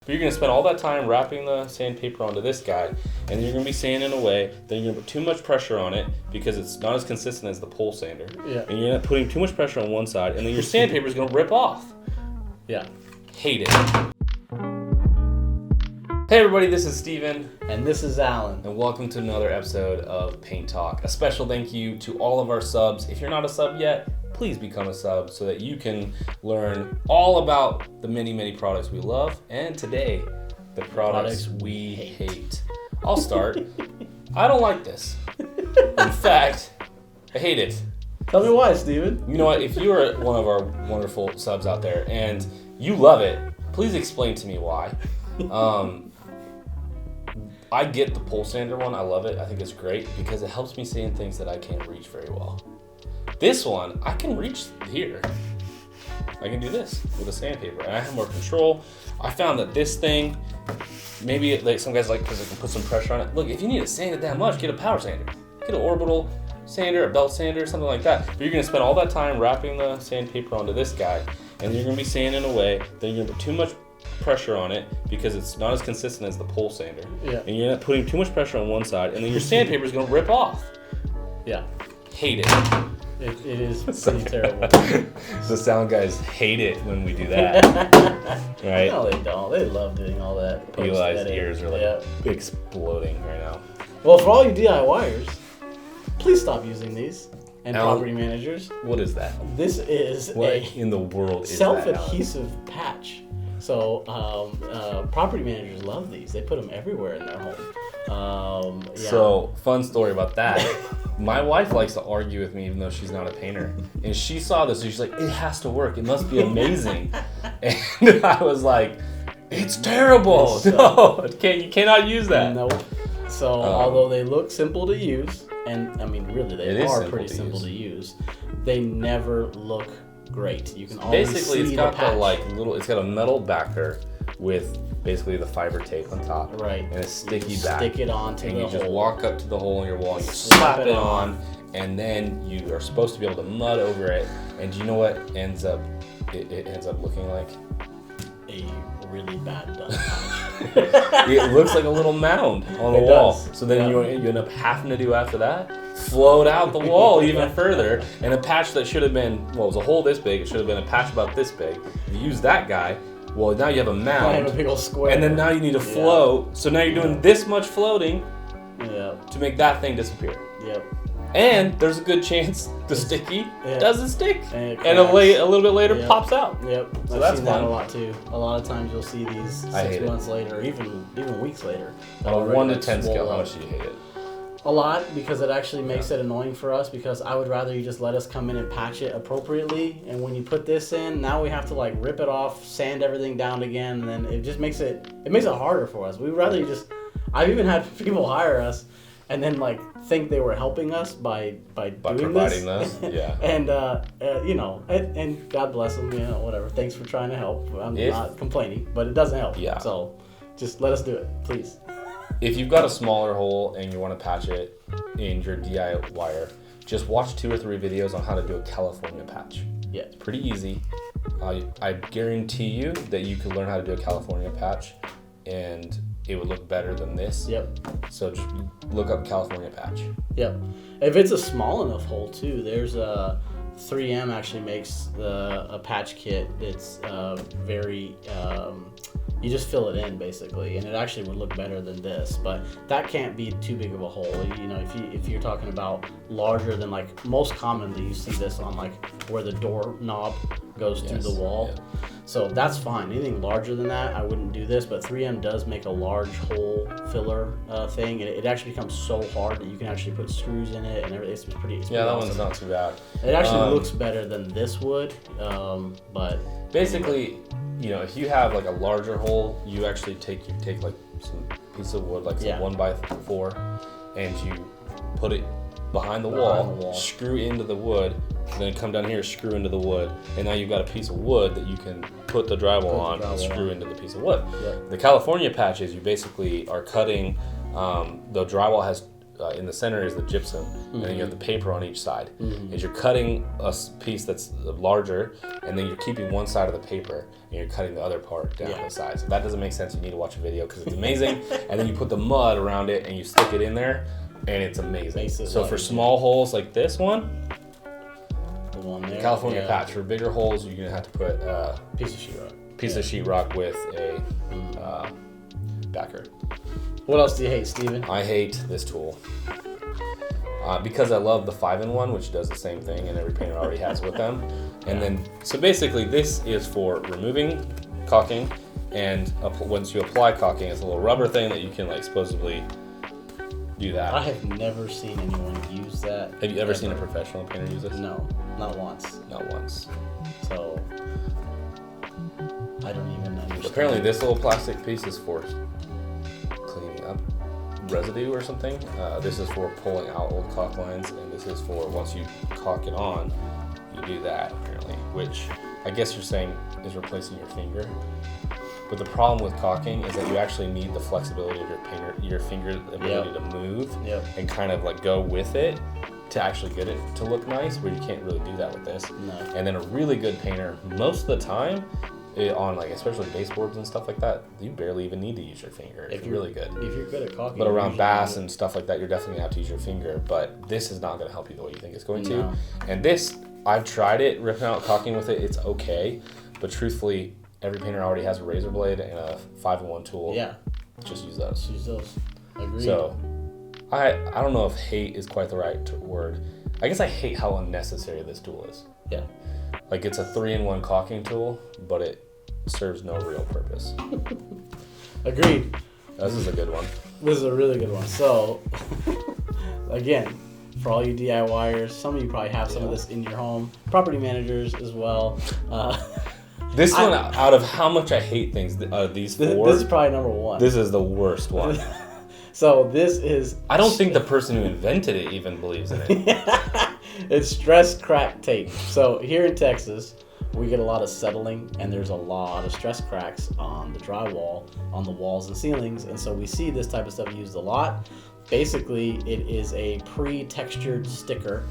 But you're going to spend all that time wrapping the sandpaper onto this guy, and then you're going to be sanding away. Then you're going to put too much pressure on it because it's not as consistent as the pole sander. Yeah. And you're putting too much pressure on one side, and then your sandpaper is going to rip off. Yeah. Hate it. Hey everybody, this is Steven. And this is Alan. And welcome to another episode of Paint Talk. A special thank you to all of our subs. If you're not a sub yet, please become a sub so that you can learn all about the many, many products we love. And today, the products we hate. I'll start. I don't like this. In fact, I hate it. Tell me why, Steven. You know what? If you are one of our wonderful subs out there and you love it, please explain to me why. I get the pole sander one. I love it. I think it's great because it helps me sand things that I can't reach very well. This one, I can reach here. I can do this with a sandpaper, and I have more control. I found that this thing, maybe like some guys like because I can put some pressure on it. Look, if you need to sand it that much, get a power sander. Get an orbital sander, a belt sander, something like that. But you're gonna spend all that time wrapping the sandpaper onto this guy, and you're gonna be sanding away. Then you're gonna put too much pressure on it because it's not as consistent as the pole sander. Yeah. And you're not putting too much pressure on one side, and then your sandpaper is gonna rip off. Yeah. Hate it. It is pretty terrible. The sound guys hate it when we do that. Right? No, they don't. They love doing all that. Eli's ears are like exploding right now. Well, for all you DIYers, please stop using these. And Alan, property managers. What is that? This is What a in the world is that, Alan? self-adhesive patch. So property managers love these. They put them everywhere in their home. Yeah. So, fun story about that. My wife likes to argue with me even though she's not a painter. And she saw this and she's like, it has to work. It must be amazing. And I was like, it's terrible. No, you cannot use that. Nope. So although they look simple to use, and I mean really they are pretty simple to use, they never look great. You can always basically see it's got the patch. it's got a metal backer with basically the fiber tape on top, right, and a sticky back. Stick it onto and the you just hole. walk up to the hole in your wall and you slap it on, and then you are supposed to be able to mud over it. And do you know what it ends up looking like? A really bad done patch. It looks like a little mound on the wall. Does. So then you end up having to do after that, float out the wall even further, and a patch that should have been, it was a hole this big, it should have been a patch about this big. You use that guy, well now you have a mound. I have a big old square. And then now you need to float, so now you're doing this much floating to make that thing disappear. Yep. And there's a good chance the sticky doesn't stick, and a little bit later pops out. Yep. So I've that's seen fun. that a lot too. A lot of times you'll see these 6 months later, or even weeks later. On a 1 to 10 scale, how much do you hate it? A lot, because it actually makes it annoying for us, because I would rather you just let us come in and patch it appropriately, and when you put this in, now we have to like rip it off, sand everything down again, and then it just makes it harder for us. We'd rather you just, I've even had people hire us and then like think they were helping us by doing providing this. Yeah. And and God bless them, whatever. Thanks for trying to help. I'm not complaining, but it doesn't help. Yeah. So just let us do it, please. If you've got a smaller hole and you want to patch it in your DIY, just watch 2 or 3 videos on how to do a California patch. Yeah. It's pretty easy. I guarantee you that you could learn how to do a California patch and it would look better than this. Yep. So just look up California patch. Yep. If it's a small enough hole too, there's 3M actually makes a patch kit that's very you just fill it in basically, and it actually would look better than this, but that can't be too big of a hole. If you're talking about larger than, like, most commonly you see this on like where the door knob goes through the wall. Yeah. So that's fine. Anything larger than that, I wouldn't do this, but 3M does make a large hole filler thing, and it actually becomes so hard that you can actually put screws in it and everything. It's pretty awesome. That one's not too bad. It actually looks better than this would, but basically, if you have like a larger hole, you actually take like some piece of wood, like some 1x4, and you put it behind the wall, screw into the wood, then come down here, screw into the wood, and now you've got a piece of wood that you can put the drywall on and screw into the piece of wood. Yep. The California patches, you basically are cutting, the drywall has in the center is the gypsum, and then you have the paper on each side. As you're cutting a piece that's larger, and then you're keeping one side of the paper, and you're cutting the other part down the side. So if that doesn't make sense, you need to watch a video because it's amazing. And then you put the mud around it, and you stick it in there, and it's amazing. So for small holes like this one, the one there, California patch. For bigger holes, you're gonna have to put piece of sheetrock. Piece of sheetrock with a backer. What else do you hate, Steven? I hate this tool. Because I love the 5-in-1, which does the same thing, and every painter already has with them. And then, so basically, this is for removing caulking, and once you apply caulking, it's a little rubber thing that you can like supposedly do that. I have never seen anyone use that. Have you ever seen a professional painter use this? No, not once. Not once. So I don't even understand. Apparently, this little plastic piece is for cleaning up residue or something. This is for pulling out old caulk lines, and this is for once you caulk it on, you do that apparently, which I guess you're saying is replacing your finger. But the problem with caulking is that you actually need the flexibility of your finger ability to move and kind of like go with it to actually get it to look nice, where you can't really do that with this. No. And then a really good painter, most of the time, on like especially baseboards and stuff like that, you barely even need to use your finger if you're really good. If you're good at caulking. But around bass and stuff like that, you're definitely gonna have to use your finger. But this is not gonna help you the way you think it's going to. And this, I've tried it, ripping out caulking with it, it's okay. But truthfully, every painter already has a razor blade and a 5-in-1 tool. Yeah. Just use those. Use those. Agreed. So, I don't know if hate is quite the right word. I guess I hate how unnecessary this tool is. Yeah. Like, it's a 3-in-1 caulking tool, but it serves no real purpose. Agreed. This is a good one. This is a really good one. So, again, for all you DIYers, some of you probably have some of this in your home. Property managers as well. This one, out of how much I hate things, these four, this is probably number one. This is the worst one. So this is... I don't think the person who invented it even believes in it. It's stress crack tape. So here in Texas, we get a lot of settling, and there's a lot of stress cracks on the drywall, on the walls and ceilings, and so we see this type of stuff used a lot. Basically, it is a pre-textured sticker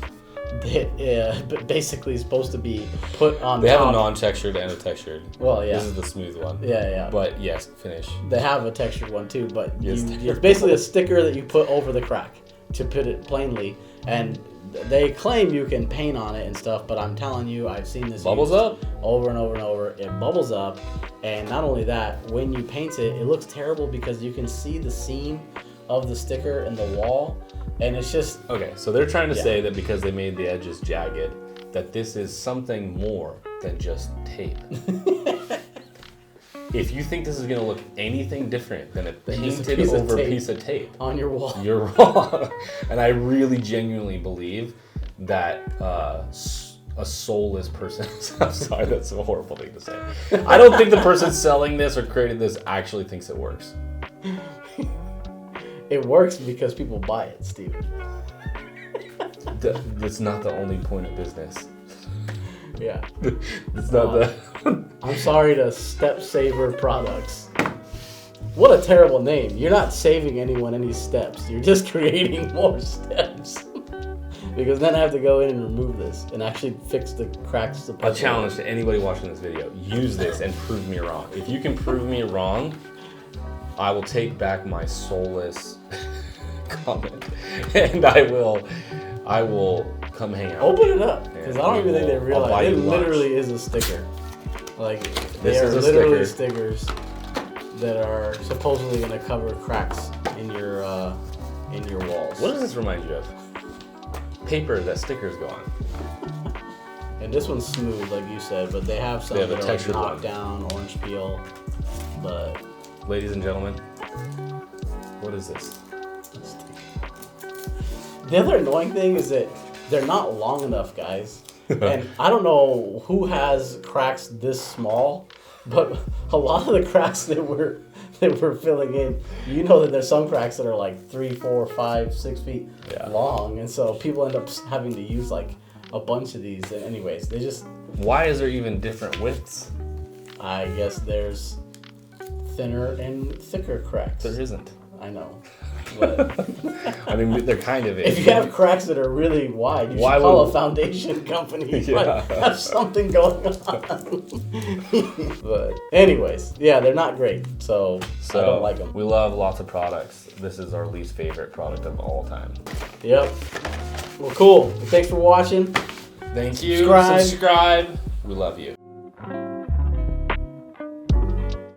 that basically is supposed to be put on They top. have a non-textured and a textured. Well, yeah. This is the smooth one. Yeah. But yes, finish. They have a textured one too, but Yes, it's basically a sticker that you put over the crack, to put it plainly. And they claim you can paint on it and stuff, but I'm telling you, I've seen this Bubbles used up? over and over and over. It bubbles up, and not only that, when you paint it, it looks terrible because you can see the seam of the sticker in the wall, and it's just... Okay, so they're trying to say that because they made the edges jagged, that this is something more than just tape. If you think this is going to look anything different than a painted over piece of tape on your wall, you're wrong. And I really genuinely believe that a soulless person... I'm sorry, that's a horrible thing to say. I don't think the person selling this or creating this actually thinks it works. It works because people buy it, Steven. That's not the only point of business. Yeah. It's not the... I'm sorry to Step Saver Products. What a terrible name. You're not saving anyone any steps. You're just creating more steps. Because then I have to go in and remove this and actually fix the cracks. A challenge to anybody watching this video. Use this and prove me wrong. If you can prove me wrong, I will take back my soulless comment, and I will come hang out. Open it up, because I don't even think they realize it literally is a sticker. Like, they are literally stickers that are supposedly going to cover cracks in your walls. What does this remind you of? Paper that stickers go on. And this one's smooth, like you said, but they have some that are like knocked down, orange peel, but... Ladies and gentlemen, what is this? The other annoying thing is that they're not long enough, guys. And I don't know who has cracks this small, but a lot of the cracks that we're filling in, you know that there's some cracks that are like 3, 4, 5, 6 feet long, and so people end up having to use like a bunch of these. And anyways, they just... Why is there even different widths? I guess there's thinner and thicker cracks. There isn't. I know. But I mean, they're kind of if you have cracks that are really wide, you should call a foundation company. You might have something going on. But anyways, yeah, they're not great. So I don't like them. We love lots of products. This is our least favorite product of all time. Yep. Well, cool. Thanks for watching. Thank you. Subscribe. Subscribe. We love you.